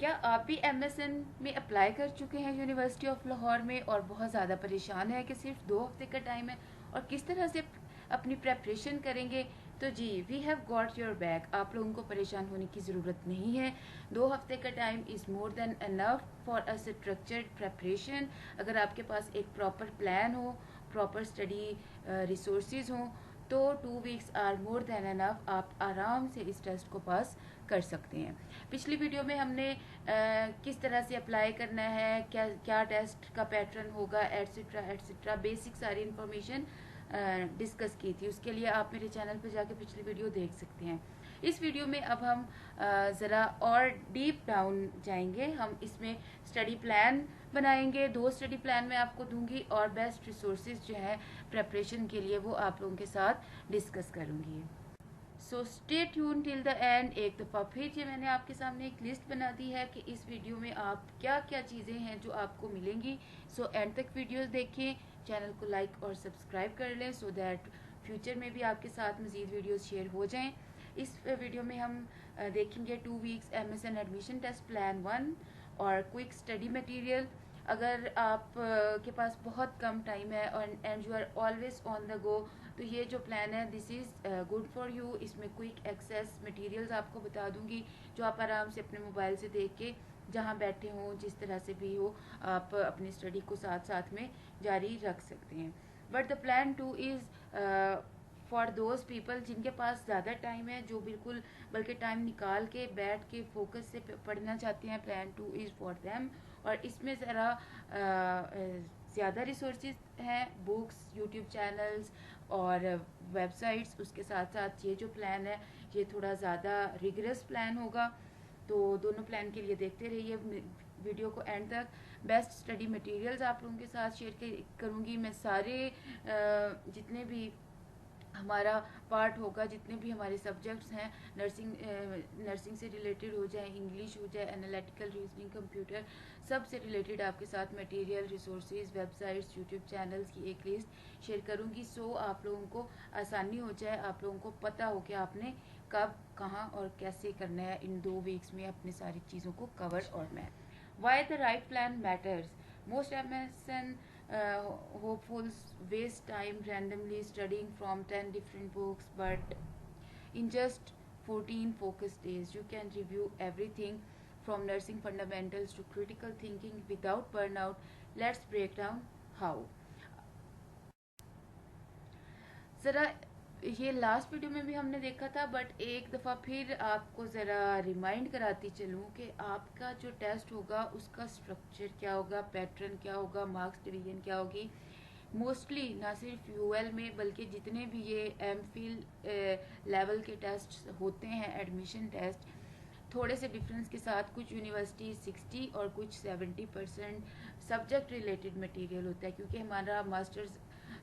क्या आप भी एमएसएन में अप्लाई कर चुके हैं यूनिवर्सिटी ऑफ लाहौर में और बहुत ज़्यादा परेशान है कि सिर्फ 2 हफ्ते का टाइम है और किस तरह से अपनी प्रेपरेशन करेंगे? तो जी, we have got your back. आप लोगों को परेशान होने की ज़रूरत नहीं है। 2 हफ्ते का time is more than enough for a structured preparation. अगर आपके पास एक प्रॉपर प्लान हो, प्रॉपर स्टडी रिसोर्सेज हों, तो 2 weeks are more than enough. आप आराम से इस टेस्ट को पास कर सकते हैं। पिछली वीडियो में हमने किस तरह से अप्लाई करना है, क्या क्या टेस्ट का पैटर्न होगा, एटसेट्रा एटसेट्रा, बेसिक सारी इन्फॉर्मेशन डिस्कस की थी। उसके लिए आप मेरे चैनल पर जाके पिछली वीडियो देख सकते हैं। इस वीडियो में अब हम ज़रा और डीप डाउन जाएंगे। हम इसमें स्टडी प्लान बनाएंगे। 2 स्टडी प्लान मैं आपको दूंगी और बेस्ट रिसोर्सेज जो है प्रेपरेशन के लिए वो आप लोगों के साथ डिस्कस करूंगी। So stay tune till the end. एक दफ़ा फिर ये मैंने आपके सामने एक लिस्ट बना दी है कि इस वीडियो में आप क्या क्या चीज़ें हैं जो आपको मिलेंगी। सो एंड तक वीडियोस देखें, चैनल को लाइक और सब्सक्राइब कर लें सो दैट फ्यूचर में भी आपके साथ मज़ीद वीडियोस शेयर हो जाएं। इस वीडियो में हम देखेंगे 2 weeks MSN admission test plan 1 और क्विक स्टडी मटेरियल। अगर आप के पास बहुत कम टाइम है और and you are always on the go, तो ये जो प्लान है this is good for you. इसमें क्विक एक्सेस मटेरियल्स आपको बता दूंगी जो आप आराम से अपने मोबाइल से देख के जहाँ बैठे हों, जिस तरह से भी हो, आप अपनी स्टडी को साथ साथ में जारी रख सकते हैं। But the plan 2 is for those people जिनके पास ज़्यादा टाइम है, जो बिल्कुल बल्कि टाइम निकाल के बैठ के फोकस से पढ़ना चाहते हैं। Plan 2 is for them. और इसमें ज़रा ज़्यादा रिसोर्सेज हैं, बुक्स, यूट्यूब चैनल्स और वेबसाइट्स। उसके साथ साथ ये जो प्लान है ये थोड़ा ज़्यादा रिगरस प्लान होगा। तो दोनों प्लान के लिए देखते रहिए वीडियो को एंड तक। बेस्ट स्टडी मटेरियल्स आप लोगों के साथ शेयर करूँगी मैं। सारे जितने भी हमारा पार्ट होगा, जितने भी हमारे सब्जेक्ट्स हैं, नर्सिंग से रिलेटेड हो जाए, इंग्लिश हो जाए, एनालिटिकल रीजनिंग, कंप्यूटर, सब से रिलेटेड आपके साथ material, resources, websites, YouTube channels की एक लिस्ट शेयर करूंगी। सो आप लोगों को आसानी हो जाए, आप लोगों को पता हो कि आपने कब, कहाँ और कैसे करना है इन 2 वीक्स में अपनी सारी चीज़ों को कवर और match. Why the right plan matters. Most MSN hopefuls waste time randomly studying from 10 different books, but in just 14 focus days you can review everything from nursing fundamentals to critical thinking without burnout. Let's break down how. ज़रा ये last video में भी हमने देखा था, but एक दफ़ा फिर आपको ज़रा रिमाइंड कराती चलूँ कि आपका जो टेस्ट होगा उसका स्ट्रक्चर क्या होगा, पैटर्न क्या होगा, मार्क्स डिवीजन क्या होगी। मोस्टली ना सिर्फ यूएल में बल्कि जितने भी ये एमफिल लेवल के टेस्ट होते हैं, एडमिशन टेस्ट, थोड़े से डिफरेंस के साथ कुछ यूनिवर्सिटी 60 और कुछ 70% सब्जेक्ट रिलेटेड मटेरियल होता है। क्योंकि हमारा masters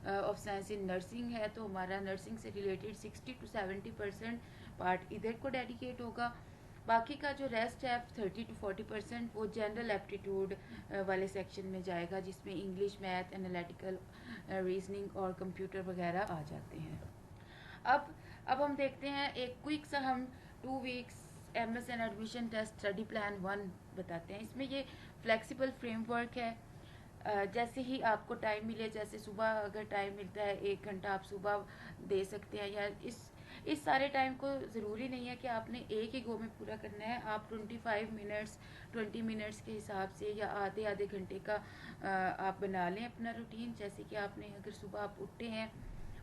of science in nursing है तो हमारा नर्सिंग से रिलेटेड 60 to 70% पार्ट इधर को डेडिकेट होगा। बाकी का जो रेस्ट है 30 to 40% वो जनरल एप्टीट्यूड वाले सेक्शन में जाएगा, जिसमें इंग्लिश, मैथ, एनालिटिकल रीजनिंग और कंप्यूटर वगैरह आ जाते हैं। अब हम देखते हैं एक क्विक सा हम 2 weeks MSN admission test study plan 1 बताते हैं। इसमें ये फ्लेक्सिबल फ्रेमवर्क है। जैसे ही आपको टाइम मिले, जैसे सुबह अगर टाइम मिलता है 1 घंटा आप सुबह दे सकते हैं, या इस सारे टाइम को ज़रूरी नहीं है कि आपने एक ही गो में पूरा करना है। आप 25 मिनट्स 20 मिनट्स के हिसाब से या आधे आधे घंटे का आप बना लें अपना रूटीन। जैसे कि आपने अगर सुबह आप उठते हैं,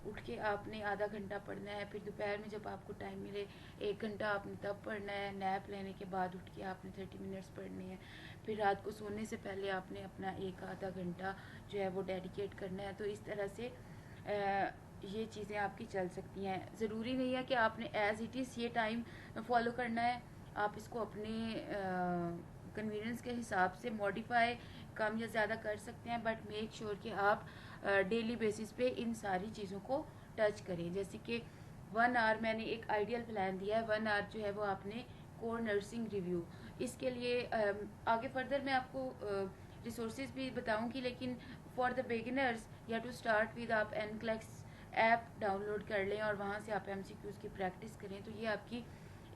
उठ के आपने आधा घंटा पढ़ना है, फिर दोपहर में जब आपको टाइम मिले 1 घंटा आपने तब पढ़ना है, नैप लेने के बाद उठ के आपने 30 मिनट्स पढ़ने हैं, फिर रात को सोने से पहले आपने अपना एक आधा घंटा जो है वो डेडिकेट करना है। तो इस तरह से ये चीज़ें आपकी चल सकती हैं। ज़रूरी नहीं है कि आपने एज इट इज़ ये टाइम फॉलो करना है। आप इसको अपने कन्वीनियंस के हिसाब से मॉडिफाई कम या ज़्यादा कर सकते हैं, बट मेक श्योर कि आप डेली बेसिस पे इन सारी चीज़ों को टच करें। जैसे कि 1 आवर मैंने एक आइडियल प्लान दिया है। 1 आवर जो है वो आपने कोर नर्सिंग रिव्यू, इसके लिए आगे फर्दर मैं आपको रिसोर्सेज भी बताऊंगी, लेकिन फॉर द बिगिनर्स या टू स्टार्ट विद आप NCLEX ऐप डाउनलोड कर लें और वहाँ से आप MCQs की प्रैक्टिस करें। तो ये आपकी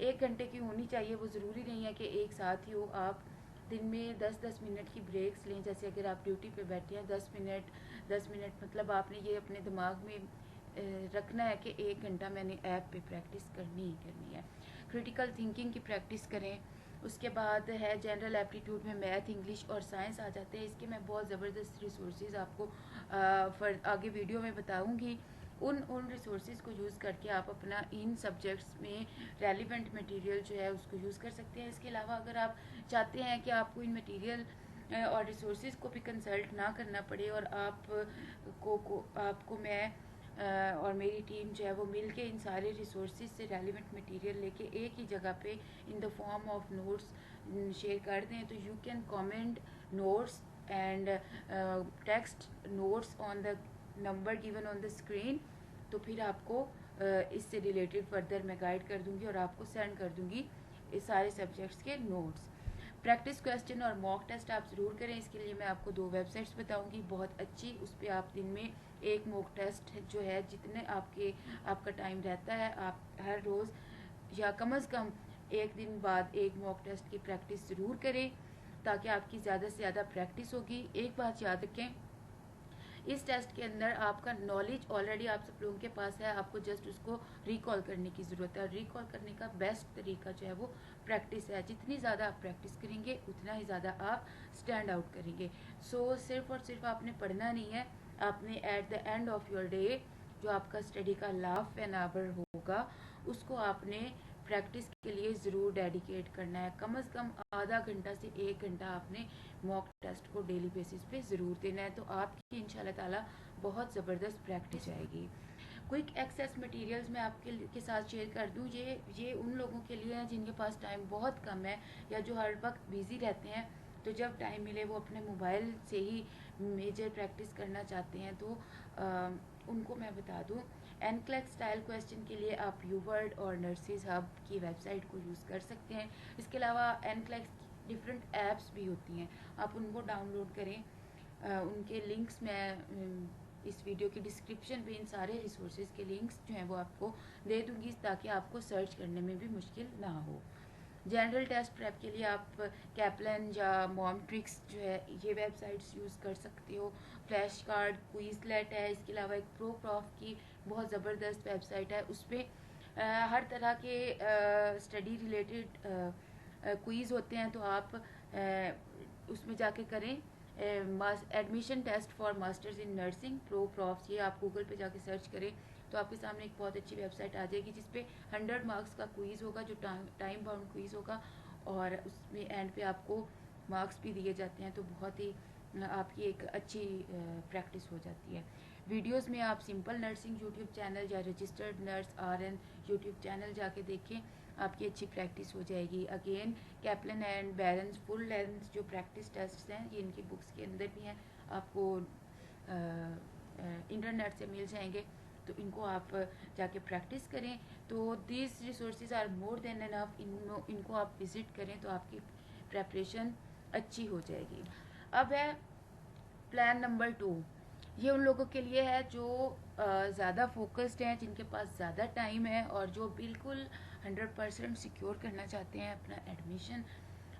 1 घंटे की होनी चाहिए, वो ज़रूरी नहीं है कि एक साथ ही हो। आप दिन में 10-10 मिनट की ब्रेक्स लें। जैसे अगर आप ड्यूटी पे बैठे हैं 10 मिनट मतलब आपने ये अपने दिमाग में रखना है कि 1 घंटा मैंने ऐप पे प्रैक्टिस करनी ही करनी है। क्रिटिकल थिंकिंग की प्रैक्टिस करें। उसके बाद है जनरल एप्टीट्यूड में मैथ, इंग्लिश और साइंस आ जाते हैं। इसके मैं बहुत ज़बरदस्त रिसोर्सेज आपको आगे वीडियो में बताऊंगी। उन रिसोर्सेज को यूज़ करके आप अपना इन सब्जेक्ट्स में रेलिवेंट मटेरियल जो है उसको यूज़ कर सकते हैं। इसके अलावा अगर आप चाहते हैं कि आपको इन मटेरियल और रिसोर्सेज को भी कंसल्ट ना करना पड़े और आपको मैं और मेरी टीम जो है वो मिल के इन सारे रिसोर्सेज से रेलिवेंट मटेरियल लेके एक ही जगह पे in the form of notes share कर दें, तो you can comment notes and text notes on the number given on the screen. तो फिर आपको इससे रिलेटेड फर्दर मैं गाइड कर दूंगी और आपको सेंड कर दूंगी इस सारे सब्जेक्ट्स के नोट्स। प्रैक्टिस क्वेश्चन और मॉक टेस्ट आप ज़रूर करें। इसके लिए मैं आपको 2 वेबसाइट्स बताऊंगी बहुत अच्छी। उस पर आप दिन में एक मॉक टेस्ट जो है, जितने आपका टाइम रहता है, आप हर रोज़ या कम से कम एक दिन बाद एक मॉक टेस्ट की प्रैक्टिस ज़रूर करें, ताकि आपकी ज़्यादा से ज़्यादा प्रैक्टिस होगी। एक बात याद रखें, इस टेस्ट के अंदर आपका नॉलेज ऑलरेडी आप सब लोगों के पास है, आपको जस्ट उसको रिकॉल करने की ज़रूरत है। रिकॉल करने का बेस्ट तरीका जो है वो प्रैक्टिस है। जितनी ज़्यादा आप प्रैक्टिस करेंगे उतना ही ज़्यादा आप स्टैंड आउट करेंगे। सो सिर्फ और सिर्फ आपने पढ़ना नहीं है, आपने at the end of your day जो आपका स्टडी का लास्ट एन आवर होगा उसको आपने प्रैक्टिस के लिए ज़रूर डेडिकेट करना है। कम से कम आधा घंटा से 1 घंटा आपने मॉक टेस्ट को डेली बेसिस पे ज़रूर देना है, तो आपकी इंशाल्लाह ताला बहुत ज़बरदस्त प्रैक्टिस आएगी। क्विक एक्सेस मटेरियल्स मैं आपके साथ शेयर कर दूं। ये उन लोगों के लिए हैं जिनके पास टाइम बहुत कम है या जो हर वक्त बिज़ी रहते हैं, तो जब टाइम मिले वो अपने मोबाइल से ही मेजर प्रैक्टिस करना चाहते हैं, तो उनको मैं बता दूं। एनक्लेक्स स्टाइल क्वेश्चन के लिए आप यूवर्ड और नर्सिस हब की वेबसाइट को यूज़ कर सकते हैं। इसके अलावा एनक्लेक्स की डिफरेंट ऐप्स भी होती हैं, आप उनको डाउनलोड करें। उनके लिंक्स मैं इस वीडियो की डिस्क्रिप्शन पे इन सारे रिसोर्सेज के लिंक्स जो हैं वो आपको दे दूंगी, ताकि आपको सर्च करने में भी मुश्किल ना हो। जनरल टेस्ट प्रेप के लिए आप कैपलन या मॉमट्रिक्स जो है ये वेबसाइट्स यूज़ कर सकते हो। फ्लैश कार्ड क्विज़लेट है। इसके अलावा एक प्रो प्रॉफ की बहुत ज़बरदस्त वेबसाइट है, उस पर हर तरह के स्टडी रिलेटेड क्विज़ होते हैं, तो आप उसमें जाके करें admission test for masters in nursing pro profs. ये आप गूगल पे जाके सर्च करें तो आपके सामने एक बहुत अच्छी वेबसाइट आ जाएगी जिसपे 100 मार्क्स का क्विज़ होगा, जो टाइम बाउंड क्विज़ होगा, और उसमें एंड पे आपको मार्क्स भी दिए जाते हैं। तो बहुत ही आपकी एक अच्छी प्रैक्टिस हो जाती है। वीडियोस में आप सिंपल नर्सिंग यूट्यूब चैनल या registered nurse RN YouTube channel जाके देखें, आपकी अच्छी प्रैक्टिस हो जाएगी। Again कैपलन and barons full length जो प्रैक्टिस टेस्ट हैं ये इनकी बुक्स के अंदर भी हैं, आपको इंटरनेट से मिल जाएंगे, तो इनको आप जाके प्रैक्टिस करें। तो this resources are more than enough, इनको आप विज़िट करें तो आपकी प्रेपरेशन अच्छी हो जाएगी। अब है प्लान नंबर 2। ये उन लोगों के लिए है जो ज़्यादा फोकस्ड हैं, जिनके पास ज़्यादा टाइम है और जो बिल्कुल 100% सिक्योर करना चाहते हैं अपना एडमिशन।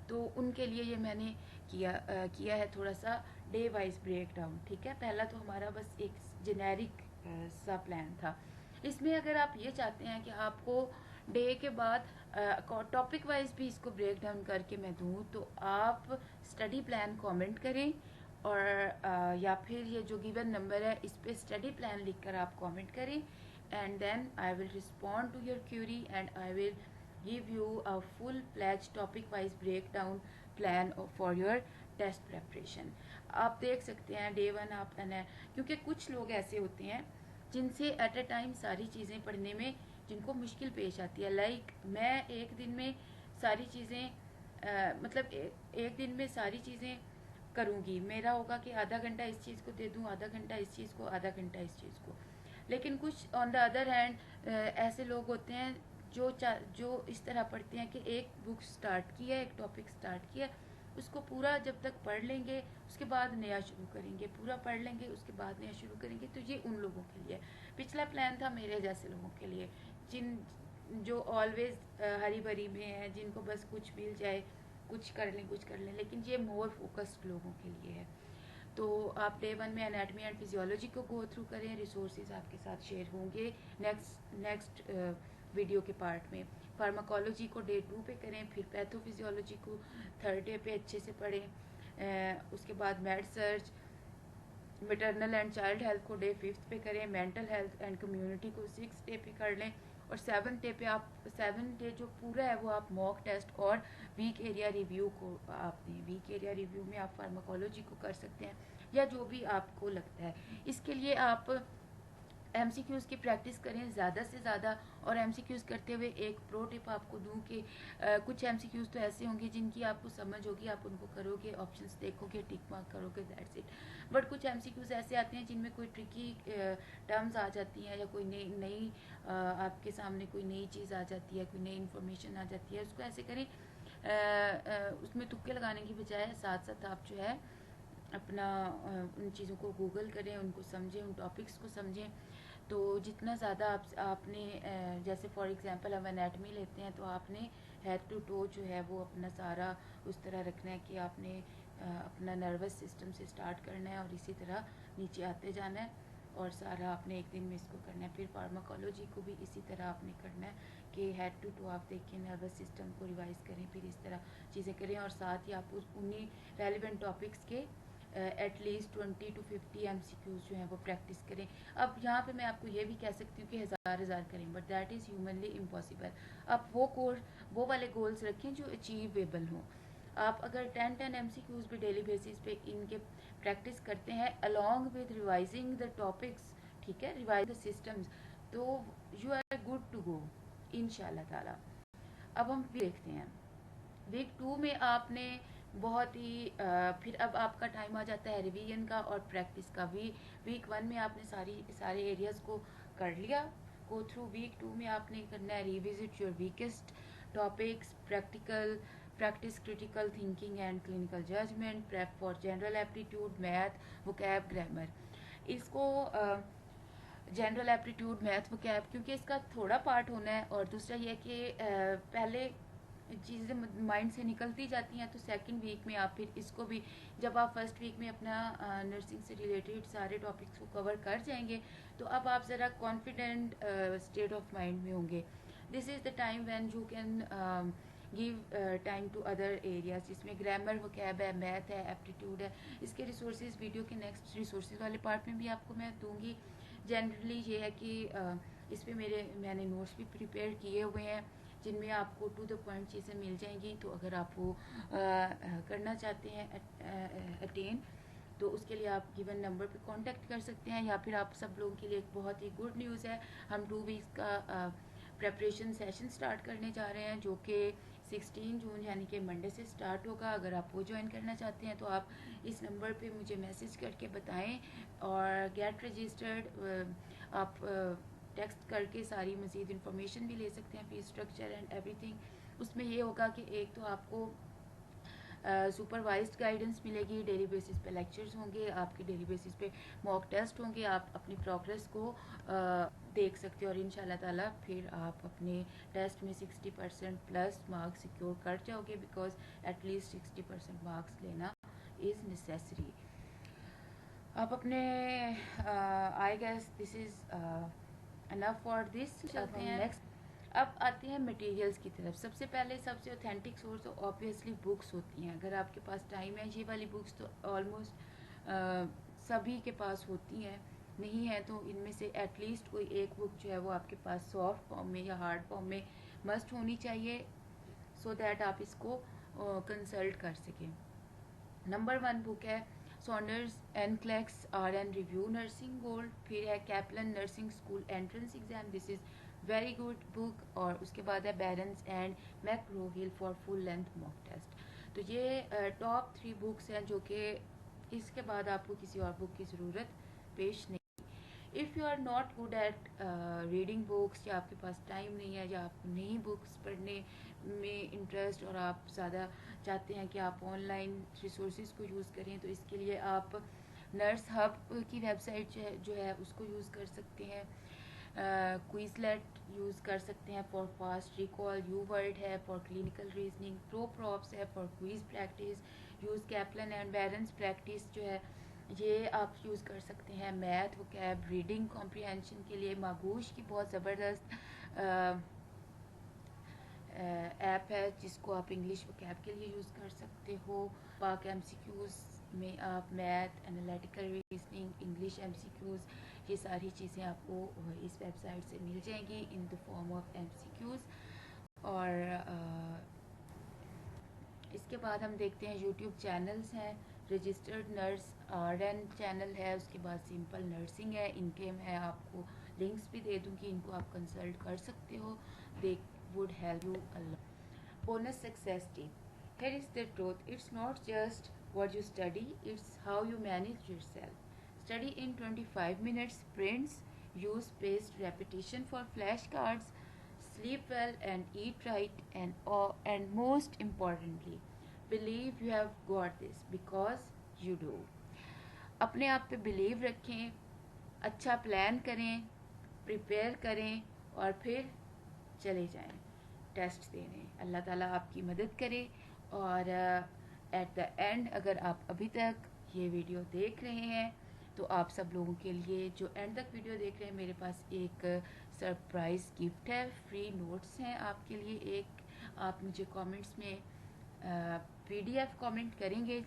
तो उनके लिए ये मैंने किया है थोड़ा सा डे वाइज ब्रेक डाउन। ठीक है, पहला तो हमारा बस एक जेनेरिक सा प्लान था। इसमें अगर आप ये चाहते हैं कि आपको डे के बाद टॉपिक वाइज भी इसको ब्रेक डाउन करके मैं दूँ, तो आप स्टडी प्लान कमेंट करें और या फिर ये जो गिवन नंबर है इस पे स्टडी प्लान लिखकर आप कमेंट करें, and then I will respond to your query and I will give you a full fledged topic wise breakdown plan for your test preparation। आप देख सकते हैं डे 1 आप क्योंकि कुछ लोग ऐसे होते हैं जिनसे एट अ टाइम सारी चीज़ें पढ़ने में जिनको मुश्किल पेश आती है। लाइक मैं एक दिन में सारी चीज़ें मतलब एक दिन में सारी चीज़ें करूँगी, मेरा होगा कि आधा घंटा इस चीज़ को दे दूँ, आधा घंटा इस चीज़ को, आधा घंटा इस चीज़ को। लेकिन कुछ ऑन द अदर हैंड ऐसे लोग होते हैं जो इस तरह पढ़ते हैं कि एक बुक स्टार्ट किया, एक टॉपिक स्टार्ट किया, उसको पूरा जब तक पढ़ लेंगे उसके बाद नया शुरू करेंगे, पूरा पढ़ लेंगे उसके बाद नया शुरू करेंगे। तो ये उन लोगों के लिए पिछला प्लान था, मेरे जैसे लोगों के लिए जो ऑलवेज हरी भरी में है, जिनको बस कुछ मिल जाए, कुछ कर लें, लेकिन ये मोर फोकस्ड लोगों के लिए है। तो आप डे 1 में एनाटमी एंड फिजियोलॉजी को गो थ्रू करें, रिसोर्सेज आपके साथ शेयर होंगे नेक्स्ट वीडियो के पार्ट में। फार्माकोलॉजी को डे 2 पे करें, फिर पैथोफिजियोलॉजी को 3rd डे पे अच्छे से पढ़ें। उसके बाद made search, maternal and child health को डे 5th पे करें, मेंटल हेल्थ एंड कम्युनिटी को 6th डे पे कर लें, और 7th डे पे आप 7th डे जो पूरा है वो आप मॉक टेस्ट और वीक एरिया रिव्यू को आप दें। वीक एरिया रिव्यू में आप फार्माकोलॉजी को कर सकते हैं या जो भी आपको लगता है। इसके लिए आप MCQs की प्रैक्टिस करें ज़्यादा से ज़्यादा। और MCQs करते हुए एक प्रो टिप आपको दूं कि कुछ MCQs तो ऐसे होंगे जिनकी आपको समझ होगी, आप उनको करोगे, ऑप्शंस देखोगे, टिक मार्क करोगे, दैट्स इट। बट कुछ MCQs ऐसे आते हैं जिनमें कोई ट्रिकी टर्म्स आ जाती हैं, या कोई नई आपके सामने कोई नई चीज़ आ जाती है, कोई नई इन्फॉर्मेशन आ जाती है। उसको ऐसे करें, उसमें तुक्के लगाने की बजाय साथ साथ आप जो है अपना उन चीज़ों को गूगल करें, उनको समझें, उन टॉपिक्स को समझें। तो जितना ज़्यादा आपने जैसे फॉर एग्जांपल हम एनाटमी लेते हैं, तो आपने हेड टू टो जो है वो अपना सारा उस तरह रखना है कि आपने अपना नर्वस सिस्टम से स्टार्ट करना है और इसी तरह नीचे आते जाना है, और सारा आपने एक दिन में इसको करना है। फिर फार्माकोलॉजी को भी इसी तरह आपने करना है कि हेड टू टो आप देखें, नर्वस सिस्टम को रिवाइज करें, फिर इस तरह चीज़ें करें, और साथ ही आप उन्हीं रेलिवेंट टॉपिक्स के एटलीस्ट 20 to 50 MCQs जो हैं वो प्रैक्टिस करें। अब यहाँ पे मैं आपको ये भी कह सकती हूँ कि हज़ार करें, but that is humanly impossible. आप वो वाले गोल्स रखें जो अचीवेबल हों। आप अगर 10 MCQs भी डेली बेसिस पे इनके प्रैक्टिस करते हैं along with revising the topics, ठीक है, रिवाइज द सिस्टम्स, तो you are good to go इंशाल्लाह ताला। अब हम देखते हैं वीक 2 में आपने बहुत ही फिर अब आपका टाइम आ जाता है रिवीजन का और प्रैक्टिस का। वीक 1 में आपने सारे एरियाज़ को कर लिया गो थ्रू। वीक 2 में आपने करना है revisit your weakest topics, practice critical thinking and clinical judgement, prep for general aptitude, math, vocab, grammar. इसको जनरल एप्टीट्यूड, मैथ, वोकैब, क्योंकि इसका थोड़ा पार्ट होना है, और दूसरा ये कि पहले चीज़ें माइंड से निकलती जाती हैं, तो सेकंड वीक में आप फिर इसको भी, जब आप फर्स्ट वीक में अपना नर्सिंग से रिलेटेड सारे टॉपिक्स को कवर कर जाएंगे, तो अब आप ज़रा कॉन्फिडेंट स्टेट ऑफ माइंड में होंगे। This is the time when you can give time to other areas, जिसमें ग्रामर, वोकैब है, मैथ है, एप्टीट्यूड है। इसके रिसोर्सेज वीडियो के नेक्स्ट रिसोर्सेज वाले पार्ट में भी आपको मैं दूंगी। जनरली ये है कि इस पर मैंने नोट्स भी प्रिपेयर किए हुए हैं, जिनमें आपको टू द पॉइंट चीज़ें मिल जाएंगी। तो अगर आप वो करना चाहते हैं अटेन, तो उसके लिए आप गिवन नंबर पे कांटेक्ट कर सकते हैं। या फिर आप सब लोगों के लिए एक बहुत ही गुड न्यूज़ है, हम 2 वीक्स का प्रेपरेशन सेशन स्टार्ट करने जा रहे हैं, जो कि 16 जून यानी कि मंडे से स्टार्ट होगा। अगर आप वो ज्वाइन करना चाहते हैं तो आप इस नंबर पे मुझे मैसेज करके बताएं, और गेट रजिस्टर्ड आप टेक्स्ट करके सारी मज़ीद इन्फॉर्मेशन भी ले सकते हैं, फीस स्ट्रक्चर एंड एवरीथिंग। उसमें ये होगा कि एक तो आपको सुपरवाइज्ड गाइडेंस मिलेगी, डेली बेसिस पे लेक्चर्स होंगे, आपके डेली बेसिस पे मॉक टेस्ट होंगे, आप अपनी प्रोग्रेस को देख सकते हो, और इंशाल्लाह ताला फिर आप अपने टेस्ट में 60% प्लस मार्क्स सिक्योर कर जाओगे, बिकॉज एटलीस्ट 60% मार्क्स लेना इज़ नेसेसरी। आप अपने I guess this is enough for this. चलते हैं नेक्स्ट। अब आते हैं मटेरियल्स की तरफ। सबसे पहले सबसे ऑथेंटिक सोर्स तो ऑब्वियसली बुक्स होती हैं। अगर आपके पास टाइम है, ये वाली बुक्स तो ऑलमोस्ट सभी के पास होती हैं, नहीं है तो इनमें से एटलीस्ट कोई एक बुक जो है वो आपके पास सॉफ्ट फॉर्म में या हार्ड फॉर्म में मस्ट होनी चाहिए, सो दैट आप इसको कंसल्ट कर सकें। नंबर 1 बुक है Saunders and Clex RN review nursing gold. फिर है Kaplan nursing school entrance exam, this is very good book. और उसके बाद है Barron's and McGraw Hill for full length mock test. तो ये टॉप 3 बुक्स हैं, जो कि इसके बाद आपको किसी और बुक की ज़रूरत पेश नहीं। If you are not good at reading books, या आपके पास टाइम नहीं है, या आपको नहीं बुक्स पढ़ने में इंटरेस्ट, और आप ज़्यादा चाहते हैं कि आप ऑनलाइन रिसोर्सेज को यूज़ करें, तो इसके लिए आप नर्स हब की वेबसाइट जो है उसको यूज़ कर सकते हैं। क्विजलेट यूज़ कर सकते हैं for fast recall, UWorld है for clinical reasoning, ProProfs है for quiz practice, use Kaplan and Barron's practice जो है ये आप यूज़ कर सकते हैं। मैथ वोकैब रीडिंग कॉम्प्रिहेंशन के लिए मागूश की बहुत ज़बरदस्त ऐप है जिसको आप इंग्लिश वोकैब के लिए यूज़ कर सकते हो। पाक एमसीक्यूज़ में आप math, analytical reasoning, English MCQs ये सारी चीज़ें आपको इस वेबसाइट से मिल जाएंगी in the form of MCQs. और इसके बाद हम देखते हैं यूट्यूब चैनल्स हैं। रजिस्टर्ड नर्स RN चैनल है, उसके बाद सिंपल नर्सिंग है, इनके मैं आपको लिंक्स भी दे दूँगी, इनको आप कंसल्ट कर सकते हो, they would help you a lot. Bonus success tip, here is the truth, it's not just what you study, it's how you manage yourself. Study in 25 minute sprints, use spaced repetition for flashcards, sleep well and eat right, and most importantly, believe you have got this because you do. अपने आप पे believe रखें, अच्छा plan करें, prepare करें और फिर चले जाएं टेस्ट देने। अल्लाह ताला आपकी मदद करे। और एट द एंड अगर आप अभी तक ये वीडियो देख रहे हैं तो आप सब लोगों के लिए जो एंड तक वीडियो देख रहे हैं मेरे पास एक सरप्राइज़ गिफ्ट है, फ्री नोट्स हैं आपके लिए। एक आप मुझे कमेंट्स में PDF कमेंट करेंगे,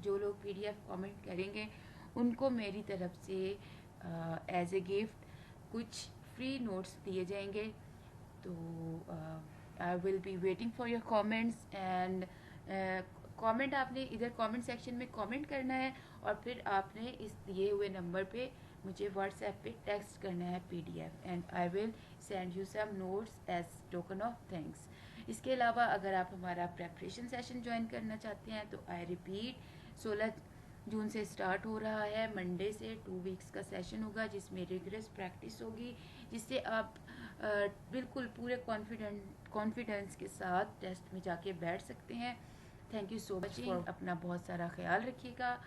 जो लोग PDF कमेंट करेंगे उनको मेरी तरफ से एज ए गिफ्ट कुछ फ्री नोट्स दिए जाएंगे। तो I will be waiting for your comments and comment आपने इधर कमेंट सेक्शन में कमेंट करना है और फिर आपने इस दिए हुए नंबर पे मुझे व्हाट्सएप पे टेक्स्ट करना है PDF and I will send you some notes as token of thanks. इसके अलावा अगर आप हमारा प्रेपरेशन सेशन ज्वाइन करना चाहते हैं तो आई रिपीट 16 जून से स्टार्ट हो रहा है, मंडे से 2 वीक्स का सेशन होगा जिसमें रिगरस प्रैक्टिस होगी, जिससे आप बिल्कुल पूरे कॉन्फिडेंस के साथ टेस्ट में जाके बैठ सकते हैं। Thank you so much for अपना बहुत सारा ख्याल रखिएगा।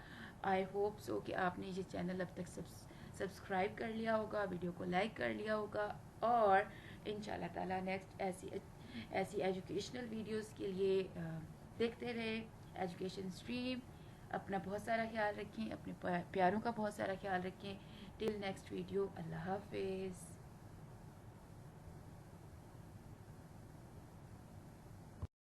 आई होप सो कि आपने ये चैनल अब तक सब्सक्राइब कर लिया होगा, वीडियो को लाइक कर लिया होगा और इंशाल्लाह ताला नेक्स्ट ऐसी एजुकेशनल वीडियोस के लिए देखते रहे एजुकेशन स्ट्रीम। अपना बहुत सारा ख्याल रखें, अपने प्यारों का बहुत सारा ख्याल रखें। टिल नेक्स्ट वीडियो, अल्लाह हाफिज़।